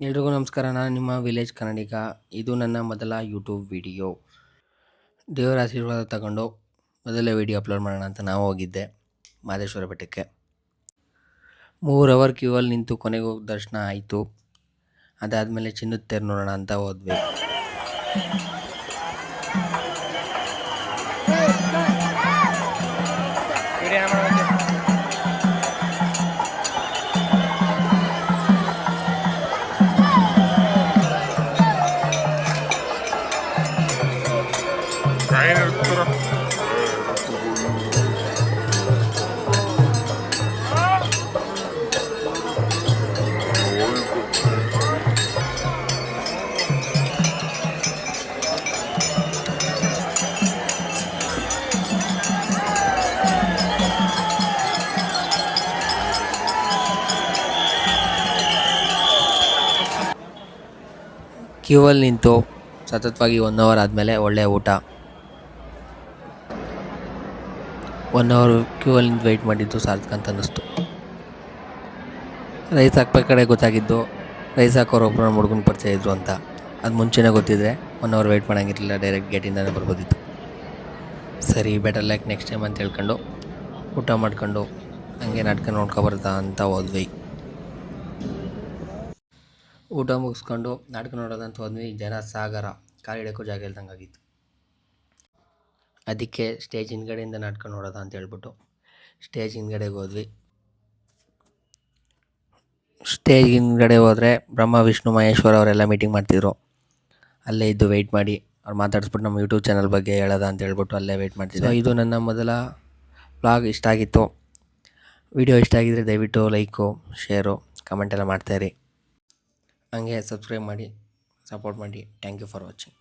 ಎಲ್ರಿಗೂ ನಮಸ್ಕಾರ. ನಾನು ನಿಮ್ಮ ವಿಲೇಜ್ ಕನ್ನಡಿಗ. ಇದು ನನ್ನ ಮೊದಲ ಯೂಟ್ಯೂಬ್ ವಿಡಿಯೋ. ದೇವರ ಆಶೀರ್ವಾದ ತಗೊಂಡು ಮೊದಲೇ ವಿಡಿಯೋ ಅಪ್ಲೋಡ್ ಮಾಡೋಣ ಅಂತ ನಾವು ಹೋಗಿದ್ದೆ ಮಹದೇಶ್ವರ ಬೆಟ್ಟಕ್ಕೆ. 3 ಅವರ್ ಕ್ಯೂವಲ್ಲಿ ನಿಂತು ಕೊನೆಗೂ ದರ್ಶನ ಆಯಿತು. ಅದಾದಮೇಲೆ ಚಿನ್ನದ ತೇರು ನೋಡೋಣ ಅಂತ ಹೋದ್ವಿ. ಕ್ಯೂವಲ್ಲಿ ನಿಂತು ಸತತವಾಗಿ 1 ಅವರ್ ಆದಮೇಲೆ ಒಳ್ಳೆಯ ಊಟ. 1 ಅವರ್ ಕ್ಯೂವಲ್ಲಿ ನಿಂತು ವೆಯ್ಟ್ ಮಾಡಿದ್ದು ಸಾರ್ಥಕ ಅಂತ ಅನ್ನಿಸ್ತು. ರೈಸ್ ಹಾಕ್ಬೇಕ ಕಡೆ ಗೊತ್ತಾಗಿದ್ದು ರೈಸ್ ಹಾಕೋರು ಒಬ್ಬರು ಹುಡುಗನ ಪರಿಚಯ ಇದ್ರು ಅಂತ. ಅದು ಮುಂಚೆನೇ ಗೊತ್ತಿದ್ದರೆ 1 ಅವರ್ ವೆಯ್ಟ್ ಮಾಡೋಂಗಿರಲಿಲ್ಲ, ಡೈರೆಕ್ಟ್ ಗೇಟಿಂದನೇ ಬರ್ಬೋದಿತ್ತು. ಸರಿ, ಬೆಟರ್ ಲೈಕ್ ನೆಕ್ಸ್ಟ್ ಟೈಮ್ ಅಂತ ಹೇಳ್ಕೊಂಡು ಊಟ ಮಾಡ್ಕೊಂಡು ಹಂಗೆ ನಾಟಕ ನೋಡ್ಕೊಬರ್ತಾ ಅಂತ ಹೋದ್ವಿ. ಊಟ ಮುಗಿಸ್ಕೊಂಡು ನಾಟಕ ನೋಡೋದಂತ ಹೋದ್ವಿ. ಜನ ಸಾಗರ, ಕಾಲಿಡೋಕ್ಕೂ ಜಾಗ ಇಲ್ದಂಗೆ ಆಗಿತ್ತು. ಅದಕ್ಕೆ ಸ್ಟೇಜ್ ಹಿಂದ್ಗಡೆಯಿಂದ ನಾಟಕ ನೋಡೋದ ಅಂತ ಹೇಳ್ಬಿಟ್ಟು ಸ್ಟೇಜ್ ಹಿಂದ್ಗಡೆಗೆ ಹೋದ್ವಿ. ಸ್ಟೇಜ್ ಹಿಂದ್ಗಡೆ ಹೋದರೆ ಬ್ರಹ್ಮ ವಿಷ್ಣು ಮಹೇಶ್ವರ ಅವರೆಲ್ಲ ಮೀಟಿಂಗ್ ಮಾಡ್ತಿದ್ರು. ಅಲ್ಲೇ ಇದ್ದು ವೆಯ್ಟ್ ಮಾಡಿ ಅವ್ರು ಮಾತಾಡಿಸ್ಬಿಟ್ಟು ನಮ್ಮ ಯೂಟ್ಯೂಬ್ ಚಾನಲ್ ಬಗ್ಗೆ ಹೇಳೋದ ಅಂತ ಹೇಳ್ಬಿಟ್ಟು ಅಲ್ಲೇ ವೆಯ್ಟ್ ಮಾಡ್ತಿದ್ದೆ. ಇದು ನನ್ನ ಮೊದಲ ವ್ಲಾಗ್. ಇಷ್ಟ ಆಗಿತ್ತು. ವಿಡಿಯೋ ಇಷ್ಟ ಆಗಿದ್ದರೆ ದಯವಿಟ್ಟು ಲೈಕು, ಶೇರು, ಕಮೆಂಟೆಲ್ಲ ಮಾಡ್ತಾಯಿರಿ. ಹಂಗೆ ಸಬ್ಸ್ಕ್ರೈಬ್ ಮಾಡಿ ಸಪೋರ್ಟ್ ಮಾಡಿ. Thank you for watching.